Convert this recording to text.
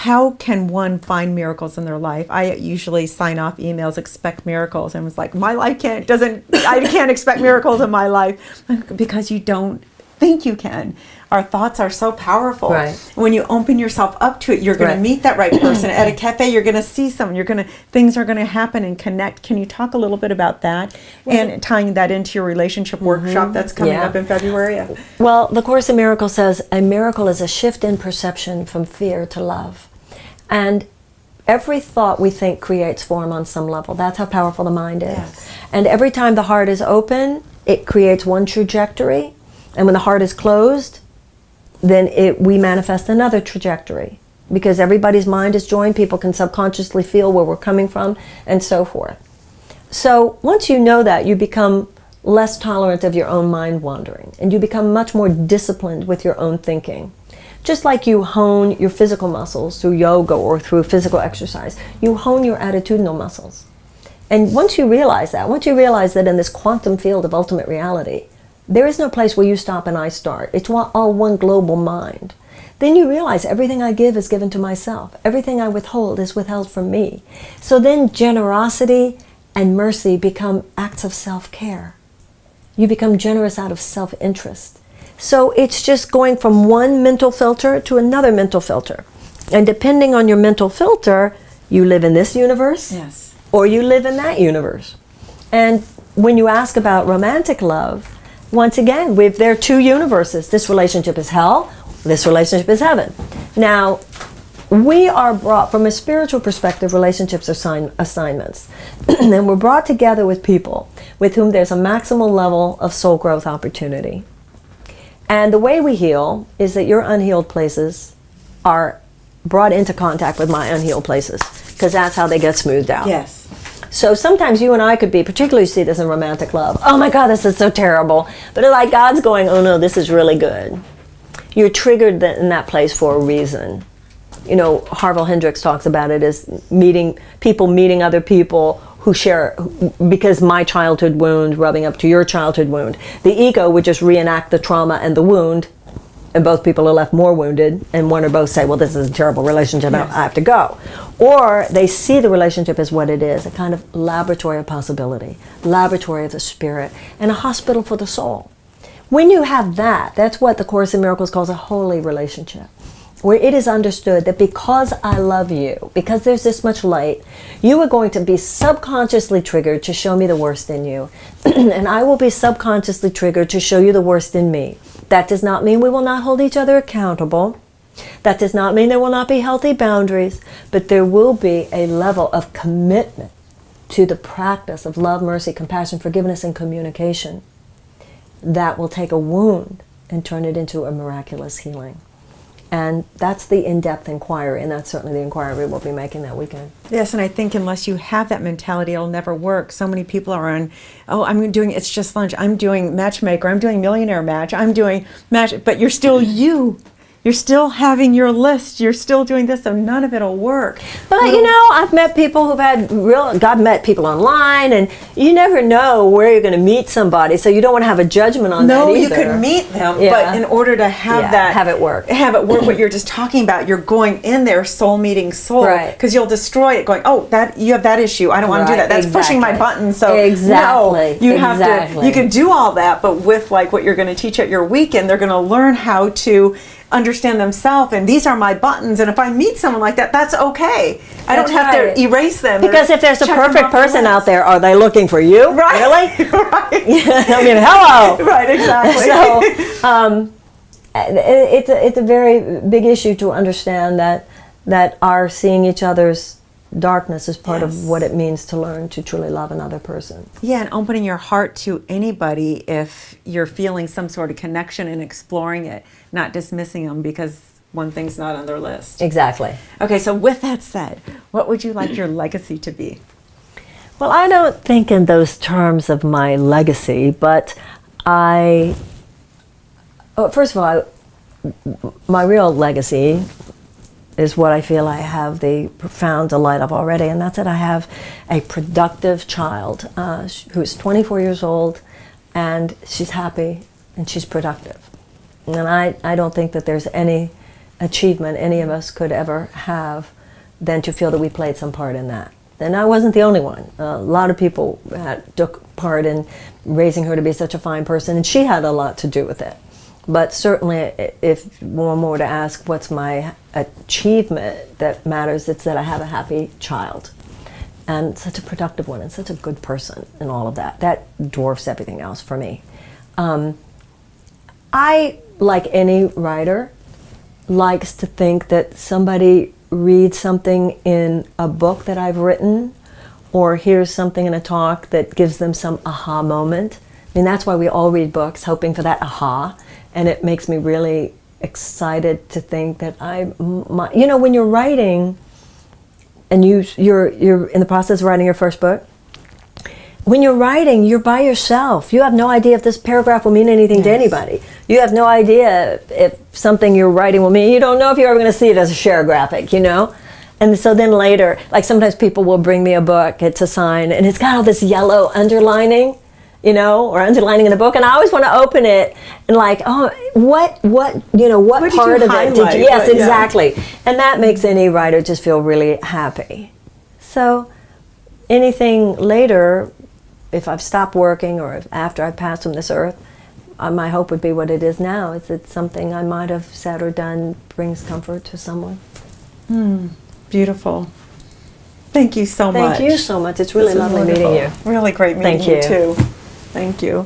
how can one find miracles in their life? I usually sign off emails, expect miracles, and was like, my life I can't expect miracles in my life, because you don't think you can. Our thoughts are so powerful. Right. When you open yourself up to it, you're going to meet that right person at a cafe. You're going to see someone. Things are going to happen and connect. Can you talk a little bit about that and tying that into your relationship workshop that's coming up in February? Well, the Course in Miracles says a miracle is a shift in perception from fear to love, and every thought we think creates form on some level. That's how powerful the mind is. Yes. And every time the heart is open, it creates one trajectory, and when the heart is closed, then we manifest another trajectory, because everybody's mind is joined. People can subconsciously feel where we're coming from, and so forth. So once you know that, you become less tolerant of your own mind wandering, and you become much more disciplined with your own thinking. Just like you hone your physical muscles through yoga or through physical exercise, you hone your attitudinal muscles. And once you realize that in this quantum field of ultimate reality, there is no place where you stop and I start. It's all one global mind. Then you realize everything I give is given to myself. Everything I withhold is withheld from me. So then generosity and mercy become acts of self-care. You become generous out of self-interest. So it's just going from one mental filter to another mental filter. And depending on your mental filter, you live in this universe, or you live in that universe. And when you ask about romantic love, once again, there are two universes. This relationship is hell, this relationship is heaven. Now, we are brought, from a spiritual perspective, relationships are assignments. And we're brought together with people with whom there's a maximal level of soul growth opportunity. And the way we heal is that your unhealed places are brought into contact with my unhealed places, because that's how they get smoothed out. Yes. So sometimes you and I could be, particularly see this in romantic love, oh my God, this is so terrible. But it's like God's going, oh no, this is really good. You're triggered in that place for a reason. You know, Harville Hendricks talks about it as meeting other people who share, because my childhood wound rubbing up to your childhood wound. The ego would just reenact the trauma and the wound, and both people are left more wounded, and one or both say, well, this is a terrible relationship, I have to go. Or they see the relationship as what it is, a kind of laboratory of possibility, laboratory of the spirit, and a hospital for the soul. When you have that, that's what the Course in Miracles calls a holy relationship, where it is understood that because I love you, because there's this much light, you are going to be subconsciously triggered to show me the worst in you, and I will be subconsciously triggered to show you the worst in me. That does not mean we will not hold each other accountable. That does not mean there will not be healthy boundaries, but there will be a level of commitment to the practice of love, mercy, compassion, forgiveness, and communication that will take a wound and turn it into a miraculous healing. And that's the in-depth inquiry, and that's certainly the inquiry we'll be making that weekend. Yes, and I think unless you have that mentality, it'll never work. So many people are on, I'm doing It's Just Lunch, I'm doing Matchmaker, I'm doing Millionaire Match, I'm doing Match, but you're still you. You're still having your list. You're still doing this, so none of it'll work. But you know, I've met people who've had God met people online, and you never know where you're going to meet somebody, so you don't want to have a judgment on that either. No, you could meet them, but in order to have have it work, what you're just talking about, you're going in there, soul meeting soul, because you'll destroy it. Going, you have that issue. I don't want to do that. That's pushing my button. So no, you have to. You can do all that, but with like what you're going to teach at your weekend, they're going to learn how to understand themselves, and these are my buttons, and if I meet someone like that, that's okay. I don't have to erase them. Because if there's a perfect person out there, are they looking for you? Right. Really? Right. I mean, hello. Right, exactly. So it's a very big issue to understand that our seeing each other's darkness is part of what it means to learn to truly love another person. Yeah, and opening your heart to anybody if you're feeling some sort of connection and exploring it, not dismissing them because one thing's not on their list. Exactly. Okay, so with that said, what would you like your legacy to be? Well, I don't think in those terms of my legacy, but first of all, my real legacy is what I feel I have the profound delight of already, and that's that I have a productive child who's 24 years old, and she's happy and she's productive. And I don't think that there's any achievement any of us could ever have than to feel that we played some part in that. And I wasn't the only one. A lot of people took part in raising her to be such a fine person, and she had a lot to do with it. But certainly, if one were to ask what's my achievement that matters, it's that I have a happy child. And such a productive one, and such a good person, and all of that. That dwarfs everything else for me. I, like any writer, likes to think that somebody reads something in a book that I've written, or hears something in a talk that gives them some aha moment. I mean, that's why we all read books, hoping for that aha. And it makes me really excited to think that when you're writing, and you're in the process of writing your first book, when you're writing, you're by yourself. You have no idea if this paragraph will mean anything to anybody. You have no idea if something you're writing will mean. You don't know if you're ever going to see it as a share graphic, And so then later, like sometimes people will bring me a book to sign, and it's got all this yellow underlining, or underlining in the book, and I always want to open it and like, oh, what part of it did you? Yes, exactly. And that makes any writer just feel really happy. So anything later, if I've stopped working or if after I've passed from this earth, my hope would be what it is now, is that something I might have said or done brings comfort to someone. Beautiful. Thank you so much. Thank you so much. It's really lovely meeting you. Really great meeting you too. Thank you.